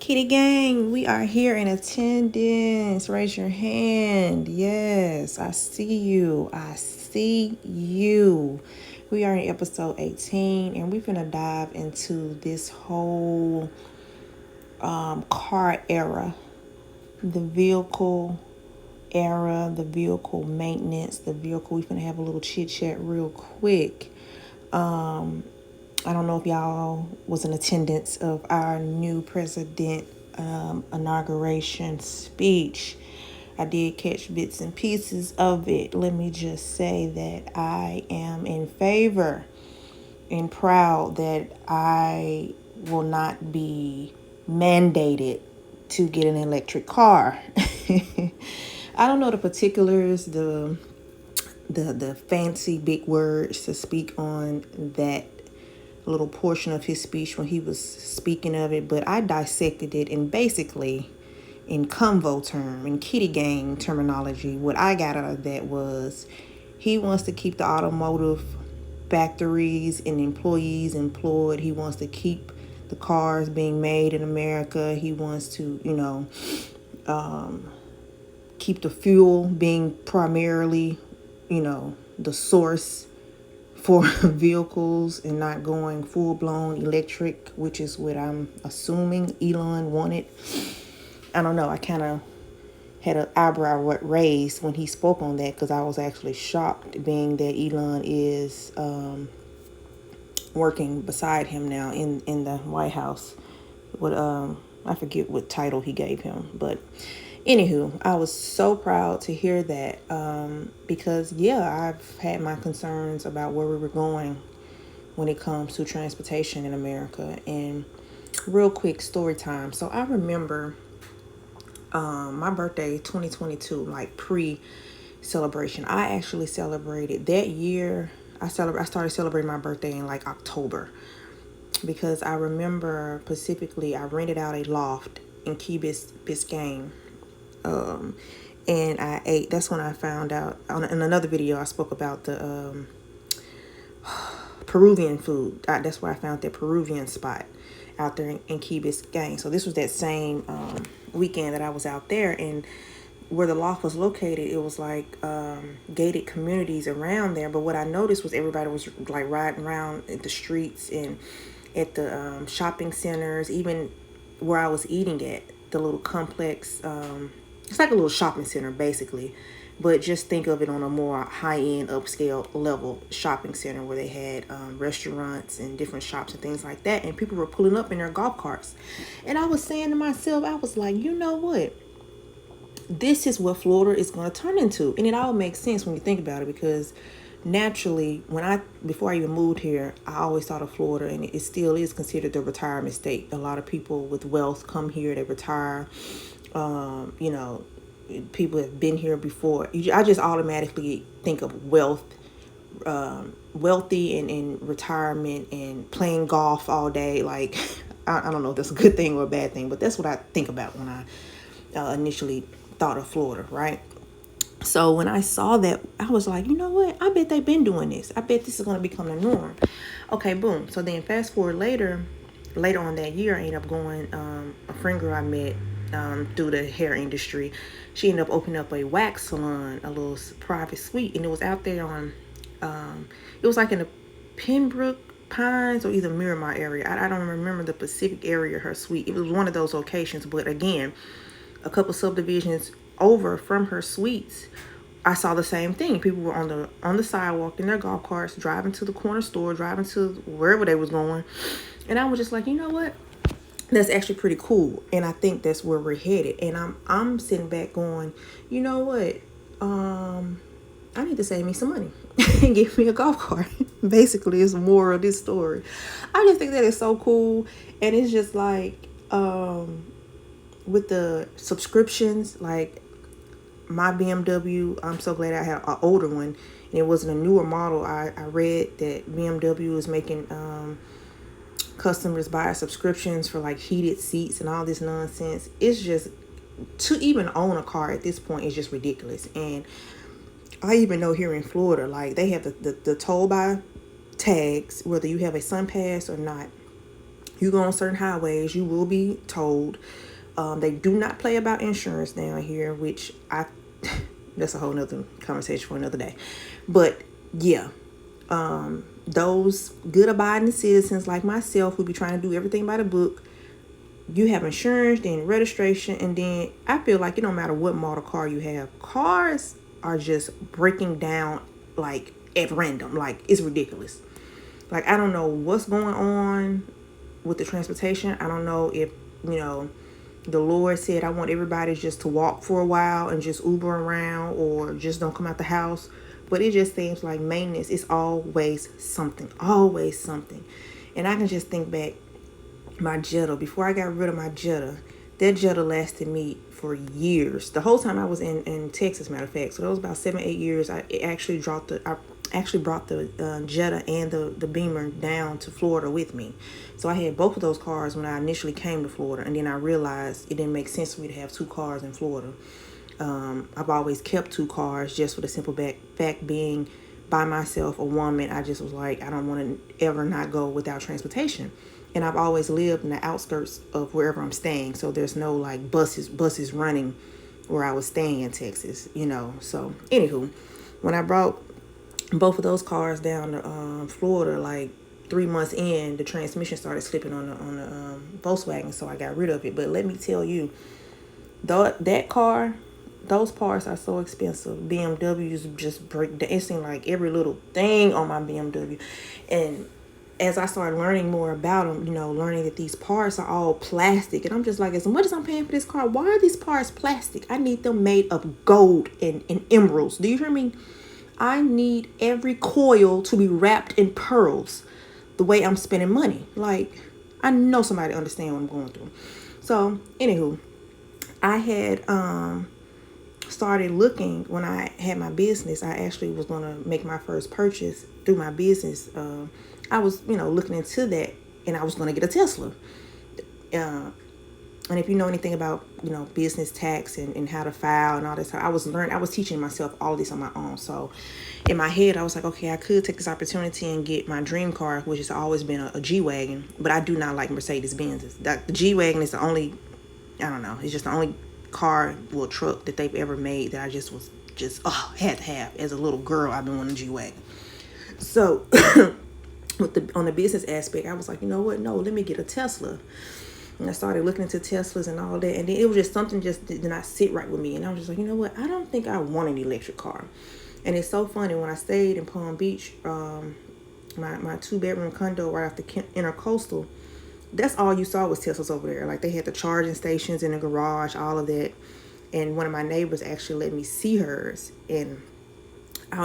Kyttygang, we are here in attendance. Raise your hand. Yes, I see you. I see you. We are in episode 18, and we're gonna dive into this whole car era, the vehicle era, the vehicle maintenance, the vehicle. We're gonna have a little chit chat real quick. I don't know if y'all was in attendance of our new president inauguration speech. I did catch bits and pieces of it. Let me just say that I am in favor and proud that I will not be mandated to get an electric car. I don't know the particulars, the fancy big words to speak on that little portion of his speech when he was speaking of it, but I dissected it, and basically in convo term, in Kyttygang terminology, what I got out of that was he wants to keep the automotive factories and employees employed. He wants to keep the cars being made in America. He wants to, keep the fuel being primarily, the source for vehicles and not going full-blown electric, which is what I'm assuming Elon wanted. I don't know. I kind of had an eyebrow raised when he spoke on that because I was actually shocked, being that Elon is working beside him now in the White House. What I forget what title he gave him, but anywho, I was so proud to hear that because I've had my concerns about where we were going when it comes to transportation in America. And real quick story time. So I remember my birthday 2022, like pre-celebration. I actually celebrated that year. I started celebrating my birthday in like October, because I remember specifically I rented out a loft in Key Biscayne. And I ate. That's when I found out in another video I spoke about the Peruvian food. That's where I found that Peruvian spot out there in Key Biscayne. So this was that same weekend that I was out there, and where the loft was located, it was like gated communities around there. But what I noticed was everybody was like riding around at the streets and at the shopping centers, even where I was eating at, the little complex. It's like a little shopping center basically, but just think of it on a more high-end upscale level shopping center where they had restaurants and different shops and things like that, and people were pulling up in their golf carts. And I was saying to myself, I was like, you know what, this is what Florida is going to turn into. And it all makes sense when you think about it, because naturally, before I even moved here, I always thought of Florida, and it still is considered the retirement state. A lot of people with wealth come here, they retire. People have been here before. I just automatically think of wealthy and retirement and playing golf all day. Like, I don't know if that's a good thing or a bad thing, but that's what I think about when I initially thought of Florida, right? So when I saw that, I was like, you know what? I bet they've been doing this. I bet this is going to become the norm. Okay, boom. So then fast forward later on that year, I ended up going, a friend girl I met through the hair industry. She ended up opening up a wax salon, a little private suite. And it was out there on, it was like in the Pembroke Pines or either Miramar area. I don't remember the specific area of her suite. It was one of those locations. But again, a couple subdivisions over from her suites, I saw the same thing. People were on the sidewalk in their golf carts, driving to the corner store, driving to wherever they was going. And I was just like, you know what? That's actually pretty cool. And I think that's where we're headed. And I'm sitting back going, you know what? I need to save me some money and get me a golf cart. Basically, is the moral of this story. I just think that is so cool. And it's just like, with the subscriptions, like my BMW, I'm so glad I had an older one and it wasn't a newer model. I read that BMW is making customers buy subscriptions for like heated seats and all this nonsense. It's just, to even own a car at this point is just ridiculous. And I even know here in Florida, like they have the toll by tags, whether you have a sun pass or not. You go on certain highways, you will be told. They do not play about insurance down here, which I that's a whole nother conversation for another day. But yeah, those good abiding citizens like myself who be trying to do everything by the book, you have insurance, then registration, and then I feel like it don't matter what model car you have, cars are just breaking down like at random. Like, it's ridiculous. Like, I don't know what's going on with the transportation. I don't know if, the Lord said I want everybody just to walk for a while and just Uber around or just don't come out the house. But it just seems like maintenance is always something. Always something. And I can just think back, my Jetta, before I got rid of my Jetta, that Jetta lasted me for years. The whole time I was in Texas, matter of fact. So that was about 7-8 years. I actually brought the Jetta and the Beamer down to Florida with me. So I had both of those cars when I initially came to Florida, and then I realized it didn't make sense for me to have 2 cars in Florida. I've always kept 2 cars just for the simple fact being, by myself, a woman, I just was like, I don't want to ever not go without transportation. And I've always lived in the outskirts of wherever I'm staying, so there's no like buses running where I was staying in Texas, So anywho, when I brought both of those cars down to Florida, like 3 months in, the transmission started slipping on the Volkswagen, so I got rid of it. But let me tell you, that car, those parts are so expensive. BMWs just break down. It seemed like every little thing on my BMW. And as I started learning more about them, learning that these parts are all plastic. And I'm just like, as much as I'm paying for this car, why are these parts plastic? I need them made of gold and emeralds. Do you hear me? I need every coil to be wrapped in pearls the way I'm spending money. Like, I know somebody understand what I'm going through. So, anywho, I had started looking when I had my business. I actually was going to make my first purchase through my business. I was, looking into that, and I was going to get a Tesla. And if you know anything about, business tax and how to file and all this, I was teaching myself all this on my own. So in my head, I was like, okay, I could take this opportunity and get my dream car, which has always been a G-Wagon, but I do not like Mercedes-Benzes. The G-Wagon is the only, I don't know, it's just the only car, truck that they've ever made that I just had to have. As a little girl, I've been wanting a G-Wagon. So on the business aspect, I was like, you know what? No, let me get a Tesla. And I started looking into Teslas and all that. And then it was just something just did not sit right with me. And I was just like, you know what? I don't think I want an electric car. And it's so funny. When I stayed in Palm Beach, my 2-bedroom condo right off the Intercoastal, that's all you saw was Teslas over there. Like, they had the charging stations in the garage, all of that. And one of my neighbors actually let me see hers. And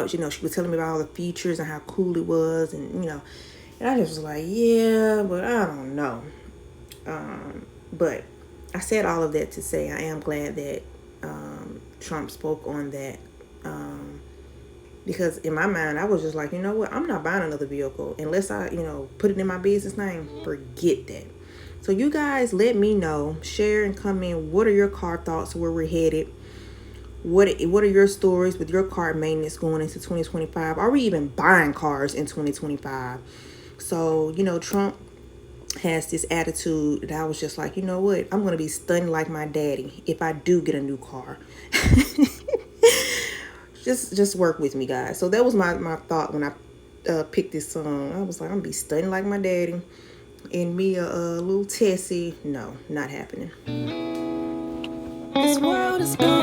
she was telling me about all the features and how cool it was. And, and I just was like, yeah, but I don't know. But I said all of that to say I am glad that Trump spoke on that, because in my mind I was just like, you know what, I'm not buying another vehicle unless I put it in my business name. Forget that. So you guys, let me know, share and comment, what are your car thoughts, where we're headed, what are your stories with your car maintenance going into 2025? Are we even buying cars in 2025? So Trump has this attitude that I was just like, you know what, I'm going to be stunned like my daddy if I do get a new car. just work with me, guys. So that was my thought when I picked this song. I was like, I'm going to be stunned like my daddy. And me a little Tessie. No, not happening. This world is gone.